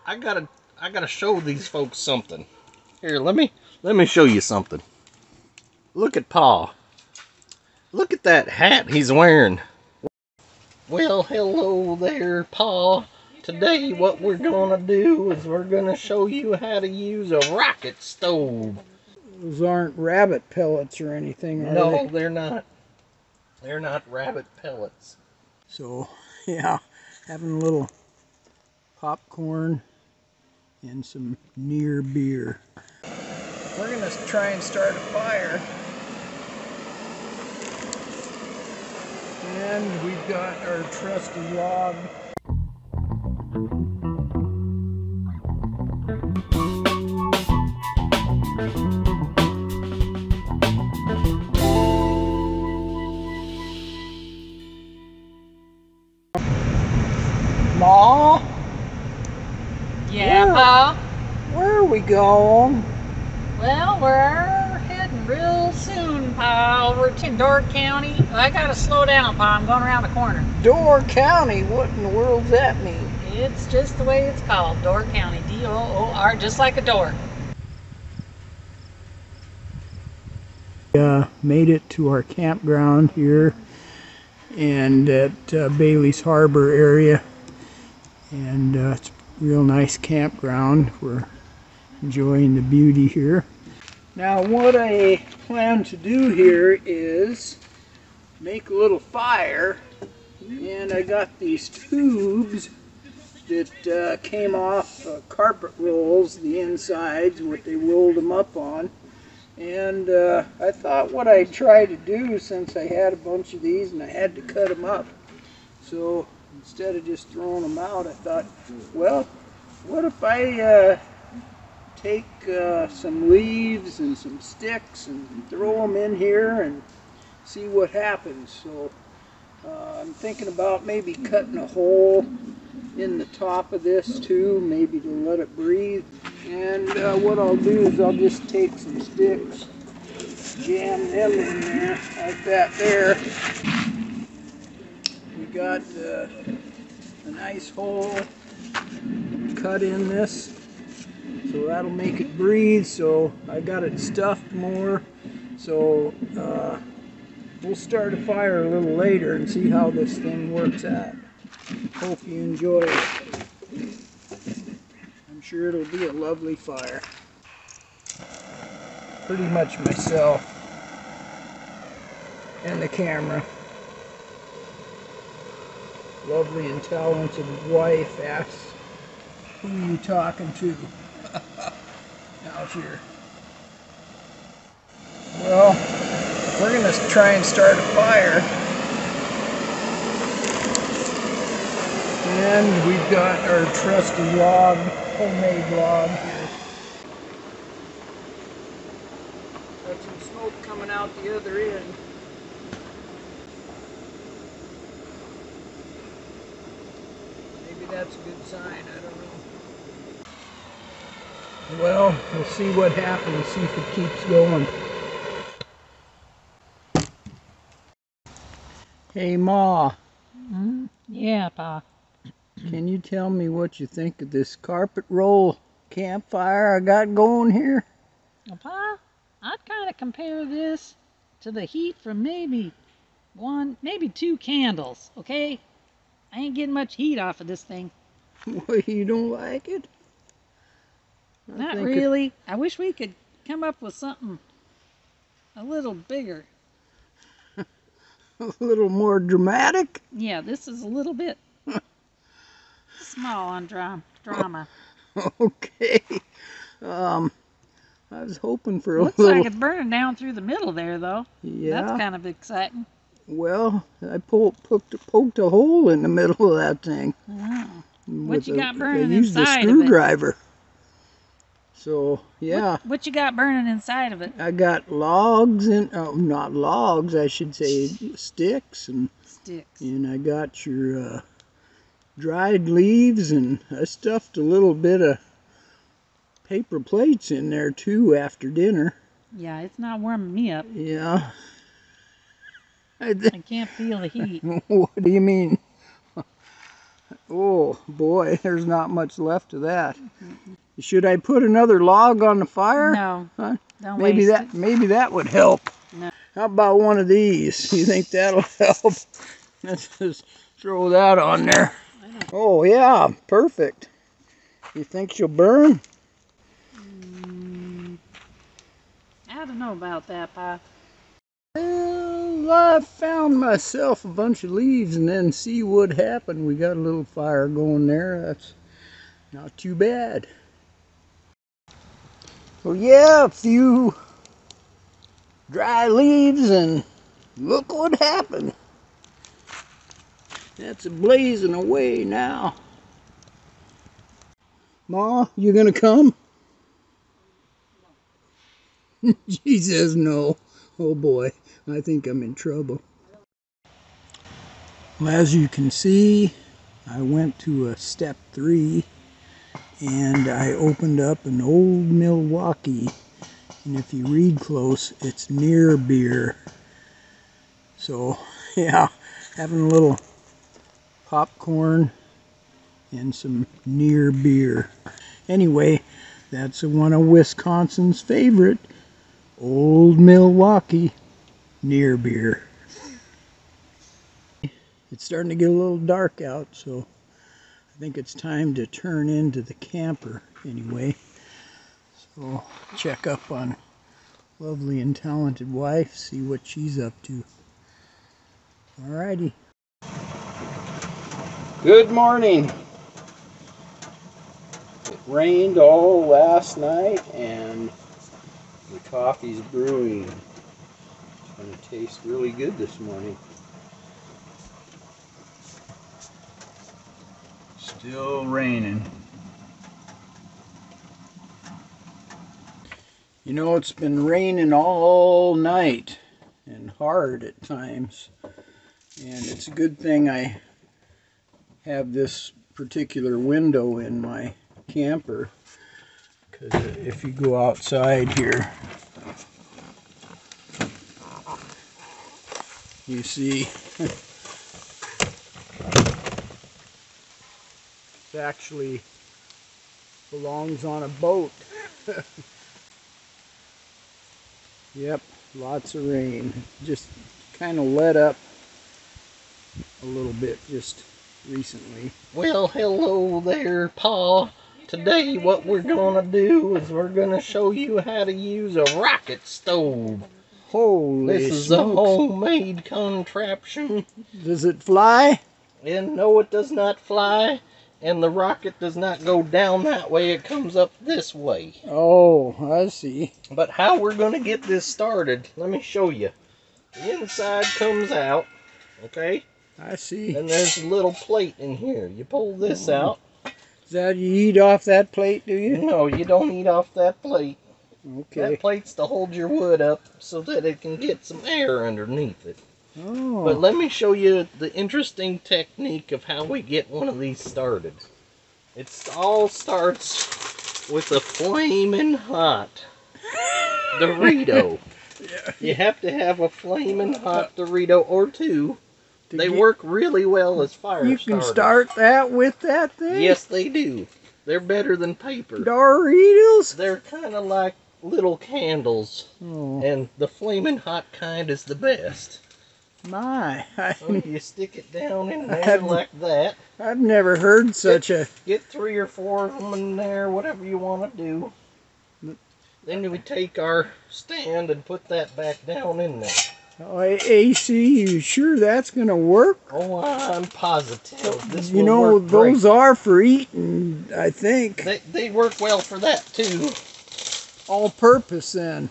I gotta show these folks something. Here, let me show you something. Look at Pa. Look at that hat he's wearing. Well, hello there, Pa. Today what we're gonna do is we're gonna show you how to use a rocket stove. Those aren't rabbit pellets or anything, are No, they? they're not. They're not rabbit pellets. So, yeah, having a little popcorn and some near beer. We're gonna try and start a fire. And we've got our trusty log. Ma? Yeah, Pa? Where are we going? Well, we're heading real soon, Pa, over to Door County. I gotta slow down, Pa. I'm going around the corner. Door County? What in the world does that mean? It's just the way it's called, Door County. D-O-O-R, just like a door. Made it to our campground here and at Bailey's Harbor area, and it's a real nice campground. We're enjoying the beauty here. Now what I plan to do here is make a little fire, and I got these tubes that came off carpet rolls, the insides, what they rolled them up on. And I thought what I'd try to do, since I had a bunch of these and I had to cut them up, so instead of just throwing them out, I thought, well, what if I take some leaves and some sticks and throw them in here and see what happens. So I'm thinking about maybe cutting a hole in the top of this too, maybe to let it breathe. And what I'll do is I'll just take some sticks, jam them in there like that there. We got a nice hole cut in this, so that'll make it breathe. So I got it stuffed more, so we'll start a fire a little later and see how this thing works out. Hope you enjoy it. I'm sure it'll be a lovely fire. Pretty much myself and the camera. Lovely and talented wife asks, "Who are you talking to?" Out here. Well, we're gonna try and start a fire. And we've got our trusty log, homemade log here. Got some smoke coming out the other end. Maybe that's a good sign, I don't know. Well, we'll see what happens, see if it keeps going. Hey, Ma. Yeah, Pa. Can you tell me what you think of this carpet roll campfire I got going here? Well, Pa, I'd kind of compare this to the heat from maybe two candles, okay? I ain't getting much heat off of this thing. Well, you don't like it? Not really. I wish we could come up with something a little bigger. A little more dramatic? Yeah, this is a little bit small on drama. Okay. I was hoping for a Looks little... like it's burning down through the middle there, though. Yeah. That's kind of exciting. Well, I poked a hole in the middle of that thing. Oh. What you got burning I used inside a screwdriver. So, yeah. What you got burning inside of it? I got logs and, oh, not logs, I should say, sticks. And I got your dried leaves, and I stuffed a little bit of paper plates in there too after dinner. Yeah, it's not warming me up. Yeah. I can't feel the heat. What do you mean? Oh boy, there's not much left of that. Should I put another log on the fire? No, Huh? don't Maybe waste that it. maybe that would help. No. How about one of these? You think that'll help? Let's just throw that on there. Oh yeah, perfect. You think she'll burn? I don't know about that, Pa. Well, I found myself a bunch of leaves and then see what happened. We got a little fire going there. That's not too bad. Well, yeah, a few dry leaves and look what happened. That's blazing away now. Ma, you gonna come? She says no. Oh boy, I think I'm in trouble. Well, as you can see, I went to a step 3 and I opened up an old Milwaukee, and if you read close, it's near beer. So yeah, having a little popcorn and some near beer. Anyway, that's one of Wisconsin's favorite, old Milwaukee near beer. It's starting to get a little dark out, so I think it's time to turn into the camper anyway. So check up on lovely and talented wife, see what she's up to. Alrighty. Good morning. It rained all last night and the coffee's brewing. It's going to taste really good this morning. Still raining. You know, it's been raining all night and hard at times. And it's a good thing I have this particular window in my camper, because if you go outside here, you see it actually belongs on a boat. Yep, lots of rain. Just kind of let up a little bit just recently. Well, hello there, Pa. Today what we're gonna do is we're gonna show you how to use a rocket stove. Holy This is smokes. a homemade contraption. Does it fly? And no, it does not fly. And the rocket does not go down that way, it comes up this way. Oh, I see. But how we're going to get this started, let me show you. The inside comes out, okay? I see. And there's a little plate in here. You pull this out. Is that you eat off that plate, do you? No, you don't eat off that plate. Okay. That plate's to hold your wood up so that it can get some air underneath it. Oh. But let me show you the interesting technique of how we get one of these started. It all starts with a flaming hot Dorito. Yeah. You have to have a flaming hot Dorito or two. They work really well as fire You starters. can start that with that thing? Yes, they do. They're better than paper. Doritos? They're kind of like little candles. Oh, And the flaming hot kind is the best. my. So you stick it down in there like that. I've never heard such a... Get 3 or 4 of them in there, whatever you want to do. Then we take our stand and put that back down in there. Oh, AC, you sure that's going to work? Oh, I'm positive. This You will know, work great. those are for eating, I think. They work well for that, too. All purpose then.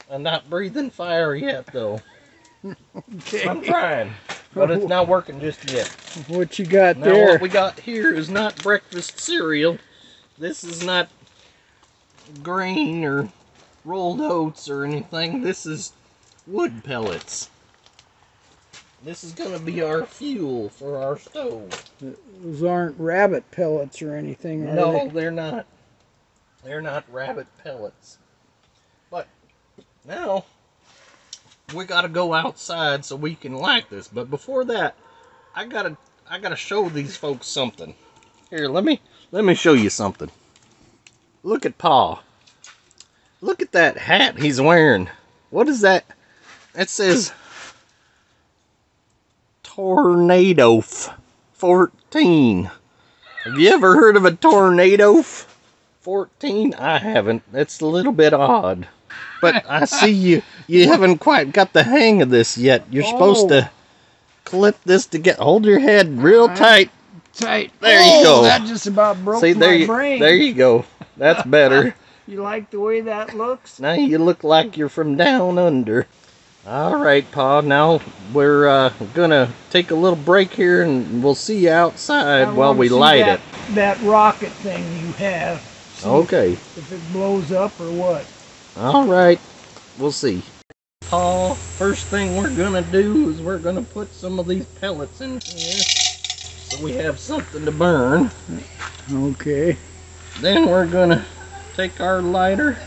I'm not breathing fire yet, though. Okay. I'm trying, but it's not working just yet. What you got Now, there? what we got here is not breakfast cereal. This is not grain or rolled oats or anything. This is wood pellets. This is going to be our fuel for our stove. Those aren't rabbit pellets or anything, are No, they? they're not. They're not rabbit pellets. But now, we gotta go outside so we can like this. But before that, I gotta show these folks something. Here, let me show you something. Look at Pa. Look at that hat he's wearing. What is that? It says Tornado 14. Have you ever heard of a Tornado 14? I haven't. It's a little bit odd. But I see you haven't quite got the hang of this yet. You're supposed to clip this to hold your head real tight. Tight. There you go. That just about broke See, my brain. There you go. That's better. You like the way that looks? Now you look like you're from down under. All right, Pa. Now we're gonna take a little break here, and we'll see you outside while we light it. That rocket thing you have. See okay. If it blows up or what. All right. We'll see. Pa, first thing we're gonna do is we're gonna put some of these pellets in here so we have something to burn. Okay. Then we're gonna take our lighter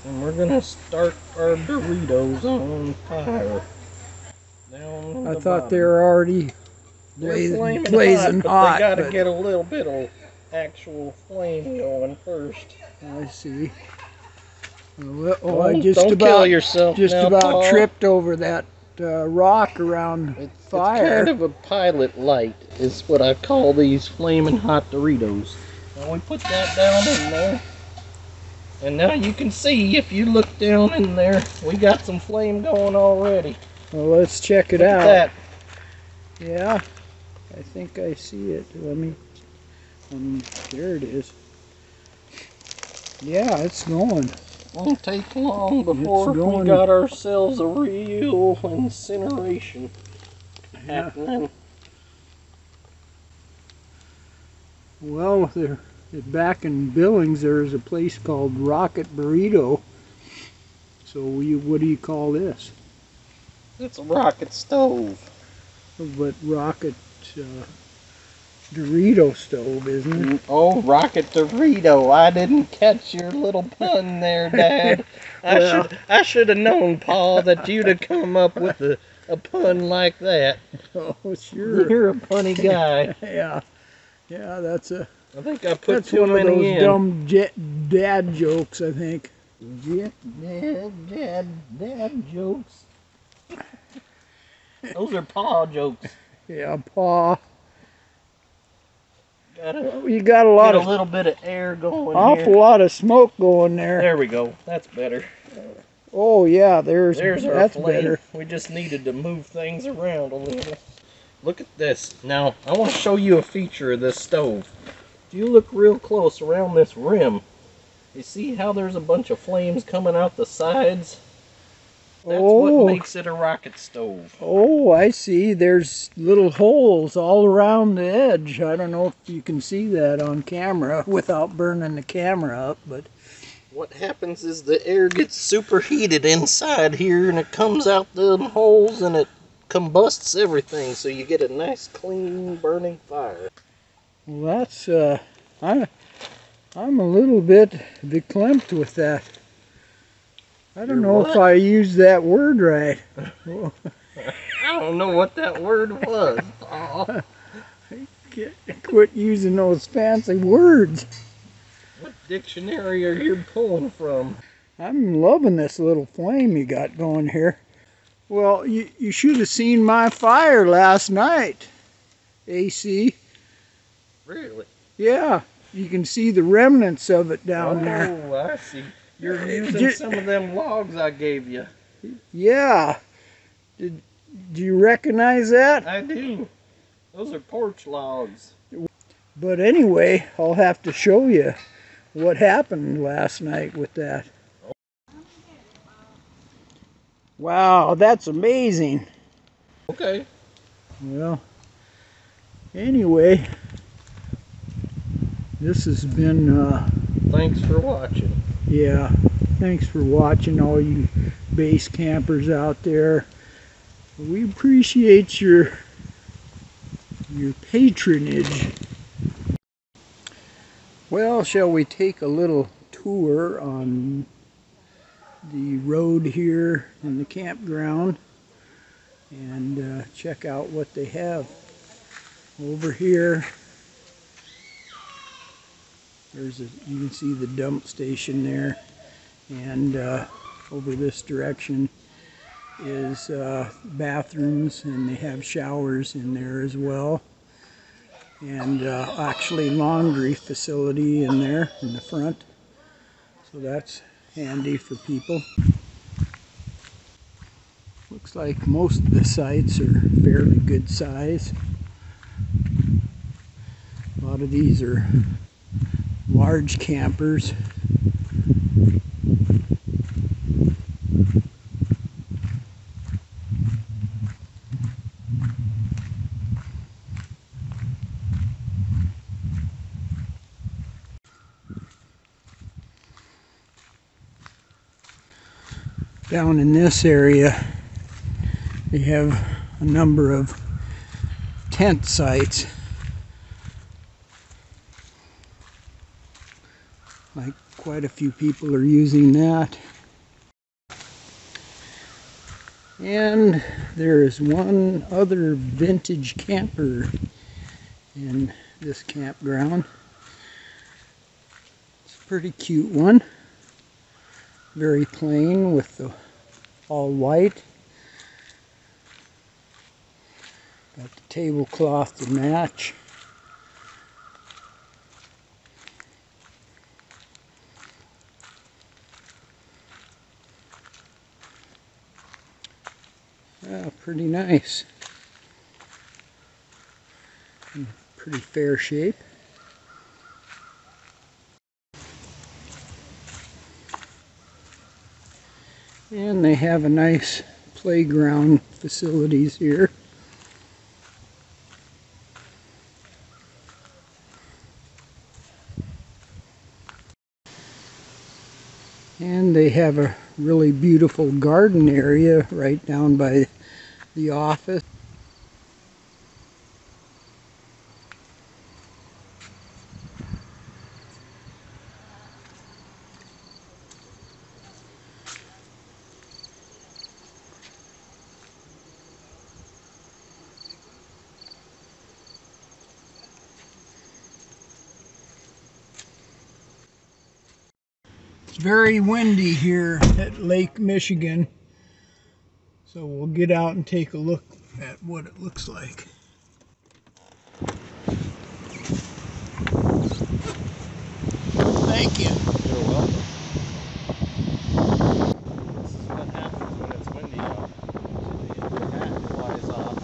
and we're gonna start our Doritos on fire. Down I thought they were already blazing hot. They gotta get a little bit of actual flame going first. I see. Oh, I don't kill yourself just now, about Paul. Tripped over that rock around fire. It's kind of a pilot light is what I call these flaming hot Doritos. Now we put that down in there. And now you can see, if you look down in there, we got some flame going already. Well, let's check it out. Look at that. Yeah, I think I see it. There it is. Yeah, it's going. Won't take long before we got ourselves a real incineration happening. Well, back in Billings, there's a place called Rocket Burrito. So what do you call this? It's a rocket stove. But rocket Dorito stove, isn't it? Oh, rocket Dorito. I didn't catch your little pun there, Dad. I should have known, Paul, that you'd have come up with a pun like that. Oh, sure. You're a funny guy. Yeah. Yeah, that's a... I think I put That's too one of many those in. dumb dad jokes, I think. Dad jokes. Those are Pa jokes. Yeah, Pa. You got a lot of... a little bit of air going Awful here. lot of smoke going there. There we go. That's better. Oh, yeah, that's our flame. better. We just needed to move things around a little. Look at this. Now, I want to show you a feature of this stove. If you look real close around this rim, you see how there's a bunch of flames coming out the sides? That's what makes it a rocket stove. Oh, I see. There's little holes all around the edge. I don't know if you can see that on camera without burning the camera up, but... What happens is the air gets superheated inside here, and it comes out the holes, and it combusts everything, so you get a nice, clean, burning fire. Well, that's, I'm a little bit verklempt with that. I don't know if I used that word right. I don't know what that word was, Paul. Quit using those fancy words. What dictionary are you pulling from? I'm loving this little flame you got going here. Well, you should have seen my fire last night, AC. Really? Yeah, you can see the remnants of it down there. Oh, I see. You're using some of them logs I gave you. Yeah. Do you recognize that? I do. Those are porch logs. But anyway, I'll have to show you what happened last night with that. Wow, that's amazing. Okay. Well, anyway, this has been... Thanks for watching. Yeah, thanks for watching, all you base campers out there. We appreciate your patronage. Well, shall we take a little tour on the road here in the campground and check out what they have. Over here, you can see the dump station there, and over this direction is bathrooms, and they have showers in there as well, and actually laundry facility in there in the front, so that's handy for people. Looks like most of the sites are fairly good size. A lot of these are large campers. Down in this area, they have a number of tent sites. Like quite a few people are using that. And there is one other vintage camper in this campground. It's a pretty cute one. Very plain with the all white. Got the tablecloth to match. Yeah, pretty nice. In pretty fair shape. And they have a nice playground facilities here. And they have a really beautiful garden area right down by the office. It's very windy here at Lake Michigan, so we'll get out and take a look at what it looks like. Thank you. You're welcome. This is what happens when it's windy out. Your hat flies off.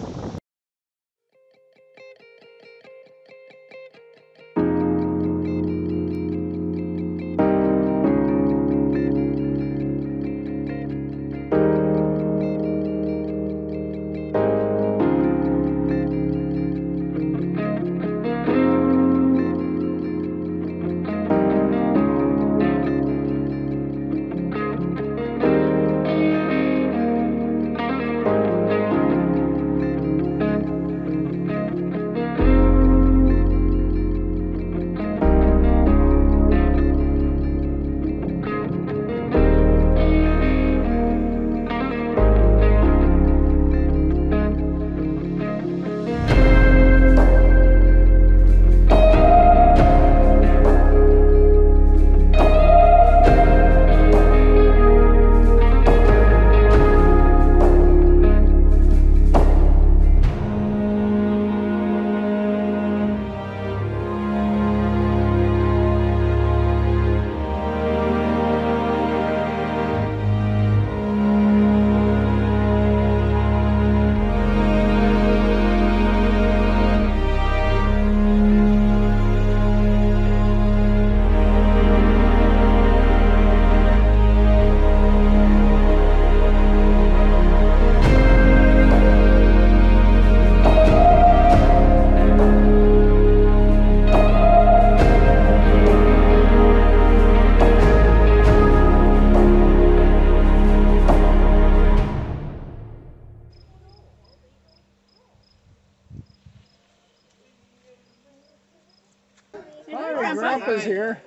Hi, Grandpa's here.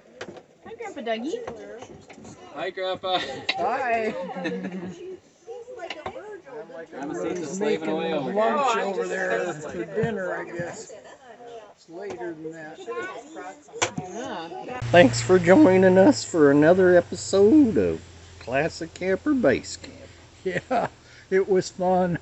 Hi, Grandpa Dougie. Hi, Grandpa. Hi. Grandma seems to slaving away over here. Lunch over there for dinner, I guess. It's later than that. Thanks for joining us for another episode of Classic Camper Base Camp. Yeah, it was fun.